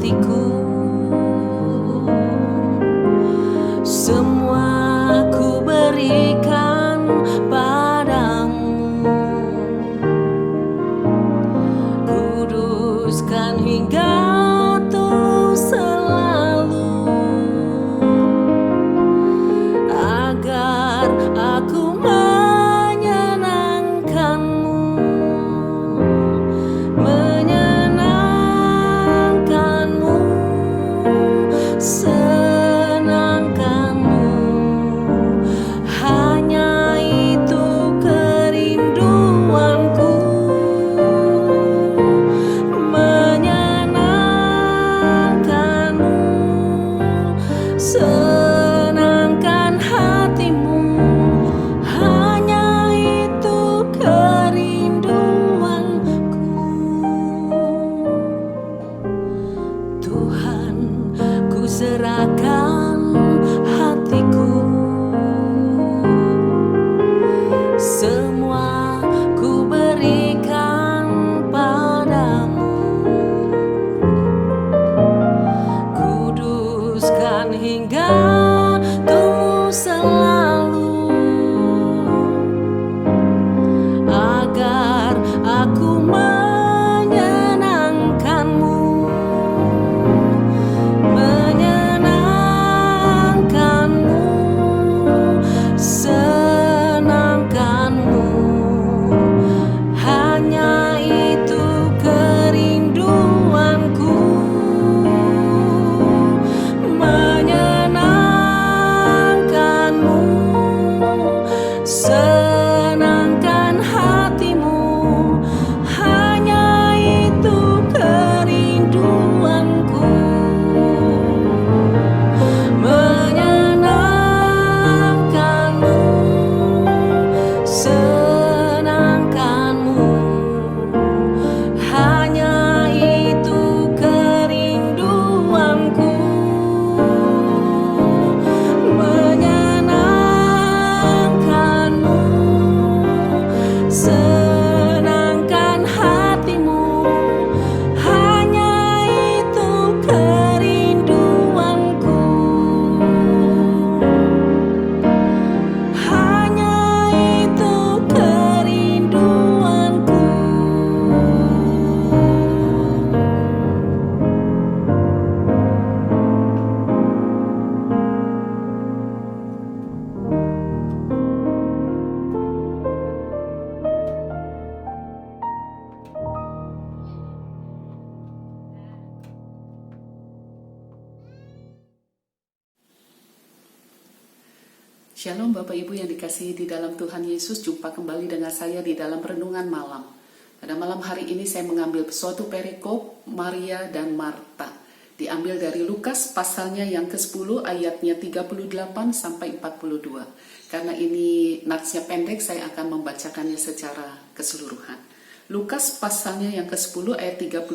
hatiku. Semua ku berikan padamu, kuduskan hingga tuh selalu, agar aku menyenangkanmu, menyenangkanmu, senangkanmu. Hanya itu kerinduanku, menyenangkanmu, senangkan hatimu. Hanya itu kerinduanku. Tuhan, ku serahkan hatiku, semua ku berikan padamu, kuduskan hingga tuh selalu, agar aku menyenangkanmu, menyenangkanmu, senangkanmu. Hanya itu kerinduanku, menyenangkanmu, senangkan hatimu. Hanya itu kerinduanku, menyenangkanmu, senangkanmu. Hanya itu kerinduanku, menyenangkanmu, senangkan hatimu. Hanya itu kerinduanku, hanya itu kerinduanku. Shalom Bapak Ibu yang dikasihi di dalam Tuhan Yesus, jumpa kembali dengan saya di dalam renungan malam. Pada malam hari ini saya mengambil suatu perikop Maria dan Marta. Diambil dari Lukas pasalnya yang ke-10 ayatnya 38 sampai 42. Karena ini natsnya pendek, saya akan membacakannya secara keseluruhan. Lukas pasalnya yang ke-10 ayat 38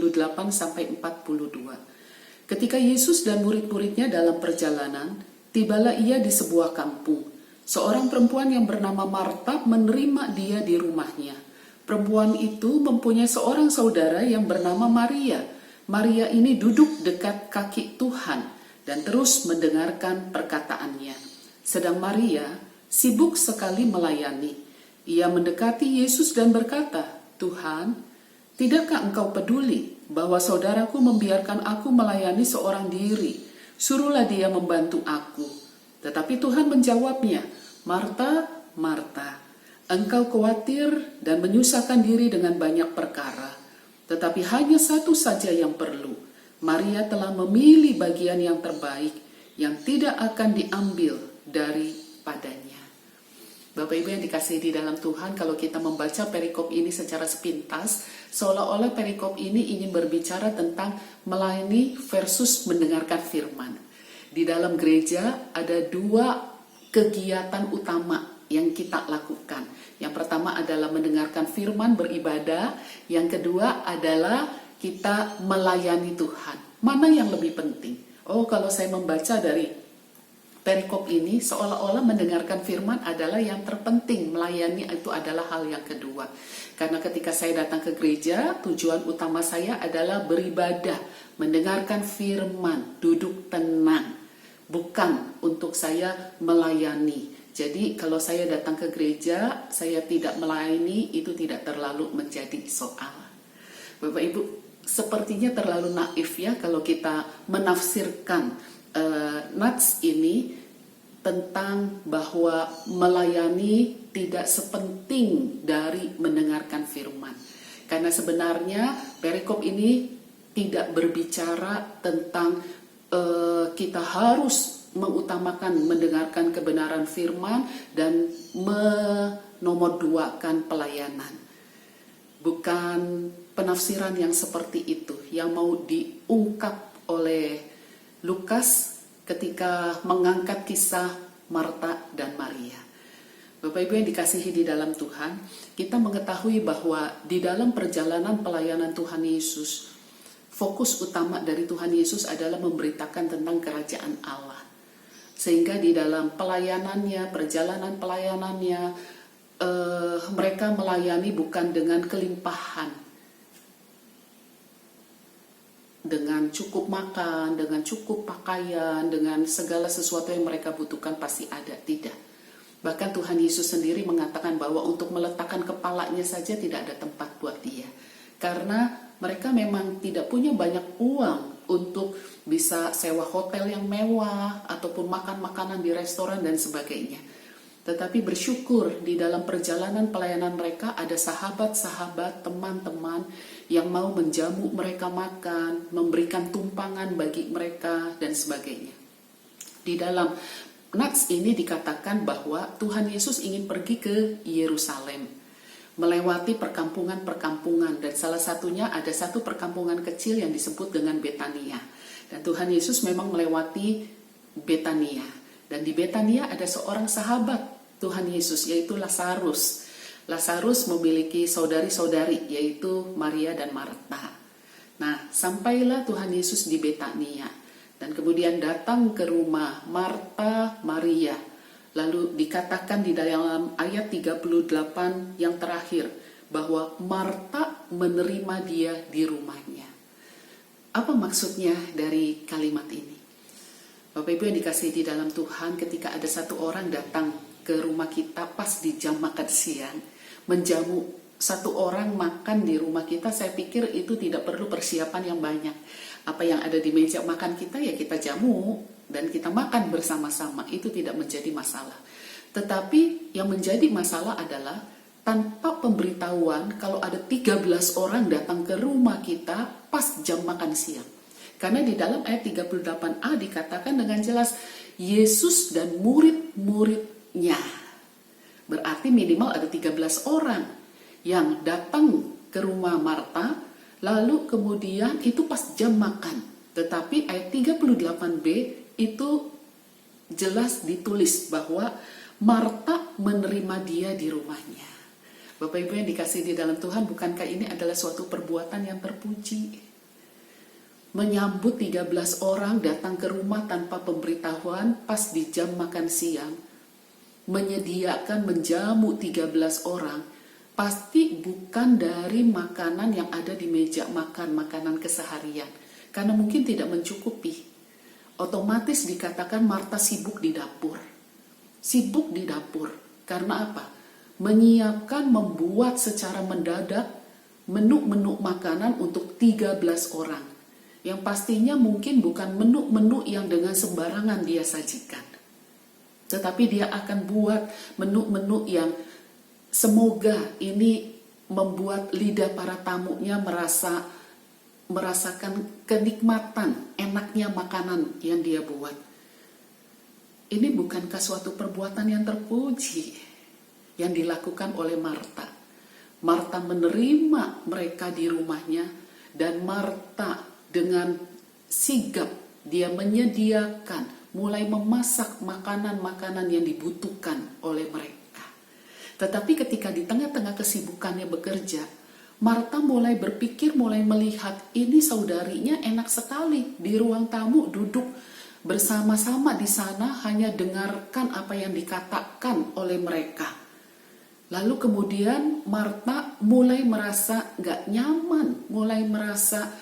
sampai 42. Ketika Yesus dan murid-muridnya dalam perjalanan, tibalah ia di sebuah kampung. Seorang perempuan yang bernama Marta menerima dia di rumahnya. Perempuan itu mempunyai seorang saudara yang bernama Maria. Maria ini duduk dekat kaki Tuhan dan terus mendengarkan perkataannya. Sedang Maria sibuk sekali melayani. Ia mendekati Yesus dan berkata, "Tuhan, tidakkah engkau peduli bahwa saudaraku membiarkan aku melayani seorang diri? Suruhlah dia membantu aku." Tetapi Tuhan menjawabnya, "Marta, Marta, engkau khawatir dan menyusahkan diri dengan banyak perkara. Tetapi hanya satu saja yang perlu. Maria telah memilih bagian yang terbaik, yang tidak akan diambil daripadanya." Bapak Ibu yang dikasihi di dalam Tuhan, kalau kita membaca perikop ini secara sepintas, seolah-olah perikop ini ingin berbicara tentang melayani versus mendengarkan firman. Di dalam gereja ada dua kegiatan utama yang kita lakukan. Yang pertama adalah mendengarkan firman, beribadah. Yang kedua adalah kita melayani Tuhan. Mana yang lebih penting? Oh, kalau saya membaca dari perikop ini seolah-olah mendengarkan firman adalah yang terpenting, melayani itu adalah hal yang kedua. Karena ketika saya datang ke gereja, tujuan utama saya adalah beribadah, mendengarkan firman, duduk tenang, bukan untuk saya melayani. Jadi kalau saya datang ke gereja, saya tidak melayani, itu tidak terlalu menjadi soal. Bapak Ibu, sepertinya terlalu naif ya kalau kita menafsirkan nats ini tentang bahwa melayani tidak sepenting dari mendengarkan firman. Karena sebenarnya perikop ini tidak berbicara tentang kita harus mengutamakan mendengarkan kebenaran firman dan menomorduakan pelayanan. Bukan penafsiran yang seperti itu yang mau diungkap oleh Lukas ketika mengangkat kisah Marta dan Maria. Bapak Ibu yang dikasihi di dalam Tuhan, kita mengetahui bahwa di dalam perjalanan pelayanan Tuhan Yesus, fokus utama dari Tuhan Yesus adalah memberitakan tentang kerajaan Allah. Sehingga di dalam pelayanannya, perjalanan pelayanannya, mereka melayani bukan dengan kelimpahan, dengan cukup makan, dengan cukup pakaian, dengan segala sesuatu yang mereka butuhkan pasti ada, tidak. Bahkan Tuhan Yesus sendiri mengatakan bahwa untuk meletakkan kepalanya saja tidak ada tempat buat dia. Karena mereka memang tidak punya banyak uang untuk bisa sewa hotel yang mewah ataupun makan makanan di restoran dan sebagainya. Tetapi bersyukur di dalam perjalanan pelayanan mereka ada sahabat-sahabat, teman-teman yang mau menjamu mereka makan, memberikan tumpangan bagi mereka dan sebagainya. Di dalam nats ini dikatakan bahwa Tuhan Yesus ingin pergi ke Yerusalem, melewati perkampungan-perkampungan, dan salah satunya ada satu perkampungan kecil yang disebut dengan Betania. Dan Tuhan Yesus memang melewati Betania. Dan di Betania ada seorang sahabat Tuhan Yesus, yaitu Lazarus. Lazarus memiliki saudari-saudari, yaitu Maria dan Marta. Nah, sampailah Tuhan Yesus di Betania. Dan kemudian datang ke rumah Marta, Maria. Lalu dikatakan di dalam ayat 38 yang terakhir, bahwa Marta menerima dia di rumahnya. Apa maksudnya dari kalimat ini? Bapak Ibu yang dikasihi di dalam Tuhan, ketika ada satu orang datang ke rumah kita pas di jam makan siang, menjamu satu orang makan di rumah kita, saya pikir itu tidak perlu persiapan yang banyak. Apa yang ada di meja makan kita ya kita jamu dan kita makan bersama-sama, itu tidak menjadi masalah. Tetapi yang menjadi masalah adalah tanpa pemberitahuan kalau ada 13 orang datang ke rumah kita pas jam makan siang. Karena di dalam ayat 38a dikatakan dengan jelas, Yesus dan murid-muridnya. Berarti minimal ada 13 orang yang datang ke rumah Marta, lalu kemudian itu pas jam makan. Tetapi ayat 38b itu jelas ditulis bahwa Marta menerima dia di rumahnya. Bapak Ibu yang dikasihi di dalam Tuhan, bukankah ini adalah suatu perbuatan yang terpuji? Menyambut 13 orang datang ke rumah tanpa pemberitahuan pas di jam makan siang, menyediakan menjamu 13 orang, pasti bukan dari makanan yang ada di meja makan, makanan keseharian, karena mungkin tidak mencukupi. Otomatis dikatakan Marta sibuk di dapur. Sibuk di dapur, karena apa? Menyiapkan, membuat secara mendadak menu-menu makanan untuk 13 orang. Yang pastinya mungkin bukan menu-menu yang dengan sembarangan dia sajikan. Tetapi dia akan buat menu-menu yang semoga ini membuat lidah para tamunya merasakan kenikmatan, enaknya makanan yang dia buat. Ini bukankah suatu perbuatan yang terpuji yang dilakukan oleh Marta? Marta menerima mereka di rumahnya, dan Marta dengan sigap dia menyediakan, mulai memasak makanan-makanan yang dibutuhkan oleh mereka. Tetapi ketika di tengah-tengah kesibukannya bekerja, Marta mulai berpikir, mulai melihat, ini saudarinya enak sekali di ruang tamu duduk bersama-sama di sana hanya dengarkan apa yang dikatakan oleh mereka. Lalu kemudian Marta mulai merasa gak nyaman, mulai merasa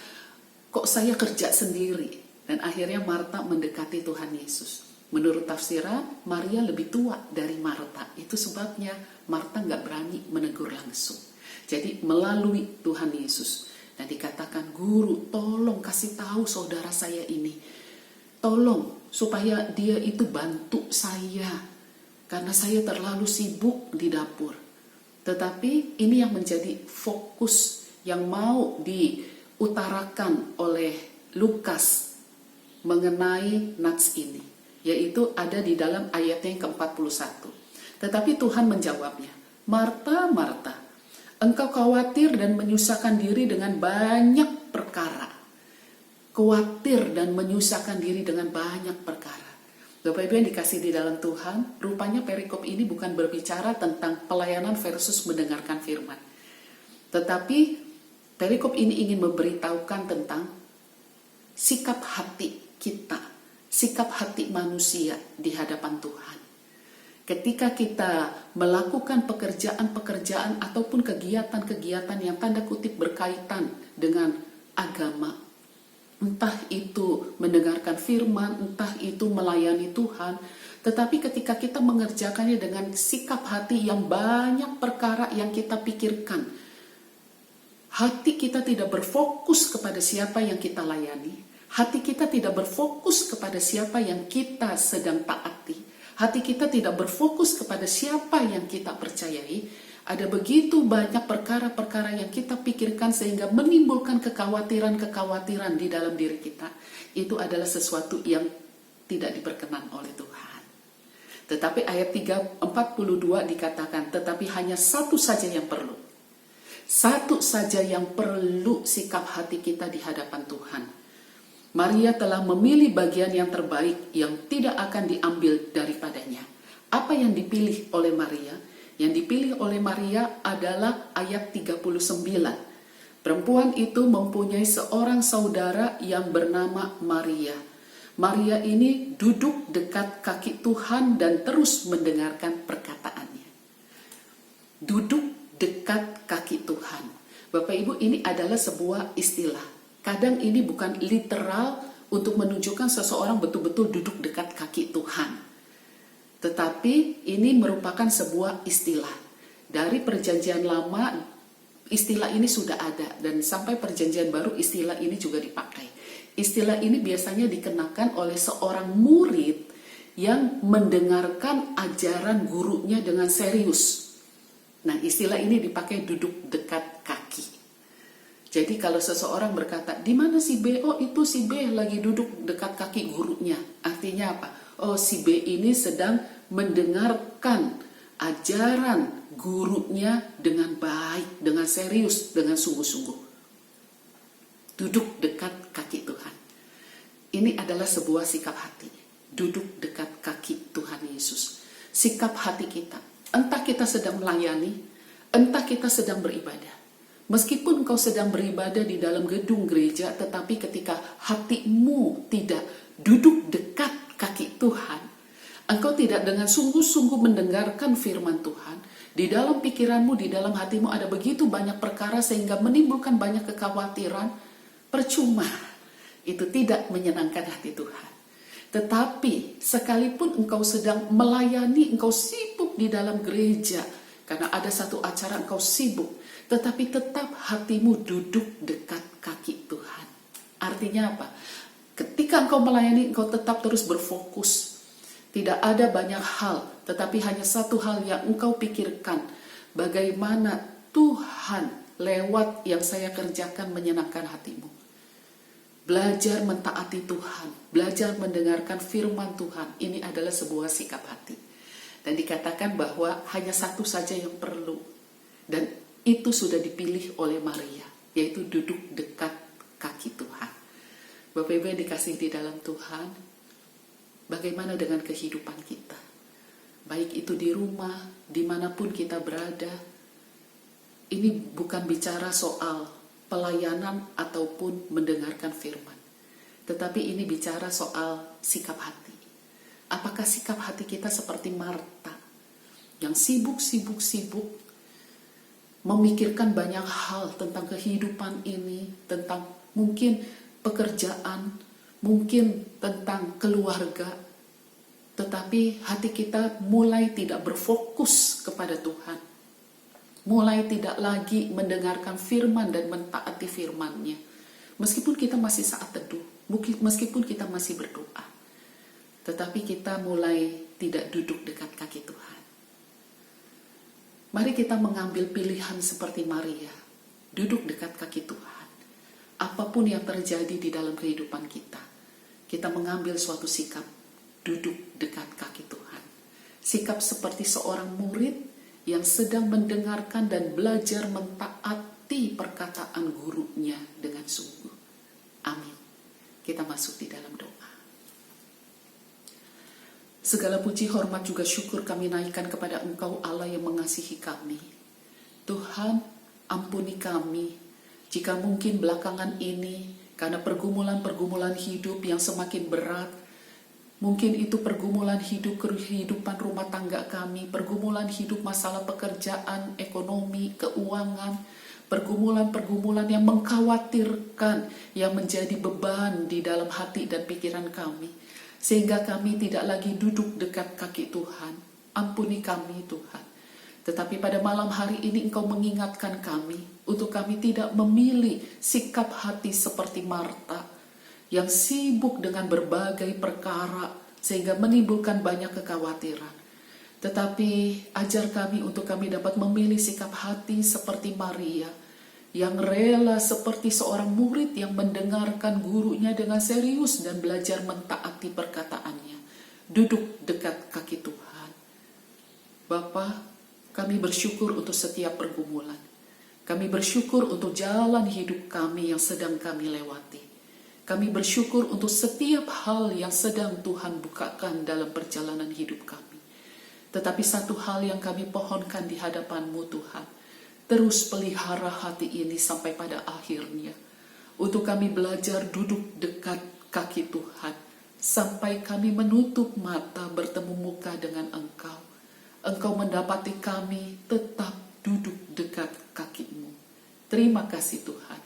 kok saya kerja sendiri. Dan akhirnya Marta mendekati Tuhan Yesus. Menurut tafsiran, Maria lebih tua dari Marta. Itu sebabnya Marta gak berani menegur langsung. Jadi melalui Tuhan Yesus. Dan dikatakan, guru tolong kasih tahu saudara saya ini. Tolong supaya dia itu bantu saya. Karena saya terlalu sibuk di dapur. Tetapi ini yang menjadi fokus yang mau diutarakan oleh Lukas mengenai nats ini. Yaitu ada di dalam ayatnya yang ke-41. Tetapi Tuhan menjawabnya, Marta, Marta, engkau khawatir dan menyusahkan diri dengan banyak perkara. Khawatir dan menyusahkan diri dengan banyak perkara. Bapak Ibu yang dikasih di dalam Tuhan, rupanya perikop ini bukan berbicara tentang pelayanan versus mendengarkan firman. Tetapi perikop ini ingin memberitahukan tentang sikap hati kita, sikap hati manusia di hadapan Tuhan. Ketika kita melakukan pekerjaan-pekerjaan ataupun kegiatan-kegiatan yang tanda kutip berkaitan dengan agama, entah itu mendengarkan firman, entah itu melayani Tuhan, tetapi ketika kita mengerjakannya dengan sikap hati yang banyak perkara yang kita pikirkan, hati kita tidak berfokus kepada siapa yang kita layani, hati kita tidak berfokus kepada siapa yang kita sedang taati, hati kita tidak berfokus kepada siapa yang kita percayai. Ada begitu banyak perkara-perkara yang kita pikirkan sehingga menimbulkan kekhawatiran-kekhawatiran di dalam diri kita. Itu adalah sesuatu yang tidak diperkenan oleh Tuhan. Tetapi ayat 42 dikatakan, tetapi hanya satu saja yang perlu. Satu saja yang perlu sikap hati kita di hadapan Tuhan. Maria telah memilih bagian yang terbaik yang tidak akan diambil daripadanya. Apa yang dipilih oleh Maria? Yang dipilih oleh Maria adalah ayat 39. Perempuan itu mempunyai seorang saudara yang bernama Maria. Maria ini duduk dekat kaki Tuhan dan terus mendengarkan perkataannya. Duduk dekat kaki Tuhan. Bapak Ibu, ini adalah sebuah istilah. Kadang ini bukan literal untuk menunjukkan seseorang betul-betul duduk dekat kaki Tuhan. Tetapi ini merupakan sebuah istilah. Dari perjanjian lama, istilah ini sudah ada. Dan sampai perjanjian baru, istilah ini juga dipakai. Istilah ini biasanya dikenakan oleh seorang murid yang mendengarkan ajaran gurunya dengan serius. Nah, istilah ini dipakai duduk dekat kaki. Jadi kalau seseorang berkata, di mana si B? Oh, itu si B lagi duduk dekat kaki gurunya. Artinya apa? Oh, si B ini sedang mendengarkan ajaran gurunya dengan baik, dengan serius, dengan sungguh-sungguh. Duduk dekat kaki Tuhan. Ini adalah sebuah sikap hati. Duduk dekat kaki Tuhan Yesus. Sikap hati kita. Entah kita sedang melayani, entah kita sedang beribadah. Meskipun engkau sedang beribadah di dalam gedung gereja, tetapi ketika hatimu tidak duduk dekat kaki Tuhan, engkau tidak dengan sungguh-sungguh mendengarkan firman Tuhan, di dalam pikiranmu, di dalam hatimu ada begitu banyak perkara sehingga menimbulkan banyak kekhawatiran, percuma. Itu tidak menyenangkan hati Tuhan. Tetapi sekalipun engkau sedang melayani, engkau sibuk di dalam gereja, karena ada satu acara engkau sibuk, tetapi tetap hatimu duduk dekat kaki Tuhan. Artinya apa? Ketika engkau melayani, engkau tetap terus berfokus. Tidak ada banyak hal, tetapi hanya satu hal yang engkau pikirkan. Bagaimana Tuhan lewat yang saya kerjakan menyenangkan hatimu. Belajar mentaati Tuhan, belajar mendengarkan firman Tuhan. Ini adalah sebuah sikap hati. Dan dikatakan bahwa hanya satu saja yang perlu. Dan itu sudah dipilih oleh Maria, yaitu duduk dekat kaki Tuhan. Bapak Ibu yang dikasihi di dalam Tuhan, bagaimana dengan kehidupan kita? Baik itu di rumah, dimanapun kita berada. Ini bukan bicara soal pelayanan ataupun mendengarkan firman. Tetapi ini bicara soal sikap hati. Apakah sikap hati kita seperti Marta yang sibuk memikirkan banyak hal tentang kehidupan ini, tentang mungkin pekerjaan, mungkin tentang keluarga, tetapi hati kita mulai tidak berfokus kepada Tuhan, mulai tidak lagi mendengarkan firman dan mentaati firman-Nya. Meskipun kita masih saat teduh, meskipun kita masih berdoa, tetapi kita mulai tidak duduk dekat kaki Tuhan. Mari kita mengambil pilihan seperti Maria, duduk dekat kaki Tuhan. Apapun yang terjadi di dalam kehidupan kita, kita mengambil suatu sikap, duduk dekat kaki Tuhan. Sikap seperti seorang murid yang sedang mendengarkan dan belajar mentaati perkataan gurunya dengan sungguh. Amin. Kita masuk di dalam doa. Segala puji, hormat, juga syukur kami naikkan kepada Engkau Allah yang mengasihi kami. Tuhan, ampuni kami jika mungkin belakangan ini karena pergumulan-pergumulan hidup yang semakin berat, mungkin itu pergumulan hidup kehidupan rumah tangga kami, pergumulan hidup masalah pekerjaan, ekonomi, keuangan, pergumulan-pergumulan yang mengkhawatirkan, yang menjadi beban di dalam hati dan pikiran kami, sehingga kami tidak lagi duduk dekat kaki Tuhan. Ampuni kami Tuhan. Tetapi pada malam hari ini Engkau mengingatkan kami untuk kami tidak memilih sikap hati seperti Marta yang sibuk dengan berbagai perkara sehingga menimbulkan banyak kekhawatiran. Tetapi ajar kami untuk kami dapat memilih sikap hati seperti Maria yang rela seperti seorang murid yang mendengarkan gurunya dengan serius dan belajar mentaati perkataannya. Duduk dekat kaki Tuhan. Bapa, kami bersyukur untuk setiap pergumulan. Kami bersyukur untuk jalan hidup kami yang sedang kami lewati. Kami bersyukur untuk setiap hal yang sedang Tuhan bukakan dalam perjalanan hidup kami. Tetapi satu hal yang kami pohonkan di hadapan-Mu Tuhan, terus pelihara hati ini sampai pada akhirnya. Untuk kami belajar duduk dekat kaki Tuhan, sampai kami menutup mata bertemu muka dengan Engkau. Engkau mendapati kami tetap duduk dekat kaki-Mu. Terima kasih Tuhan.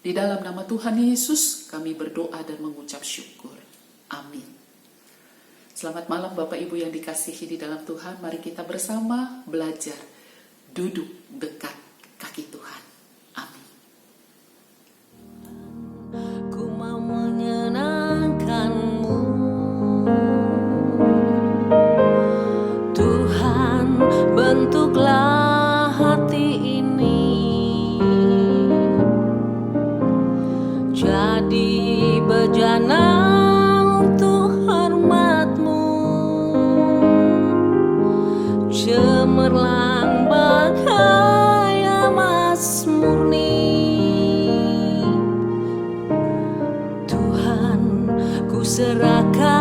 Di dalam nama Tuhan Yesus kami berdoa dan mengucap syukur. Amin. Selamat malam Bapak Ibu yang dikasihi di dalam Tuhan. Mari kita bersama belajar duduk dekat kaki Tuhan. Amin. Ku mau menyenangkan-Mu, Tuhan, bentuklah hati ini jadi bejana untuk hormat-Mu, cemerlang bagai emas murni. Tuhan, ku serahkan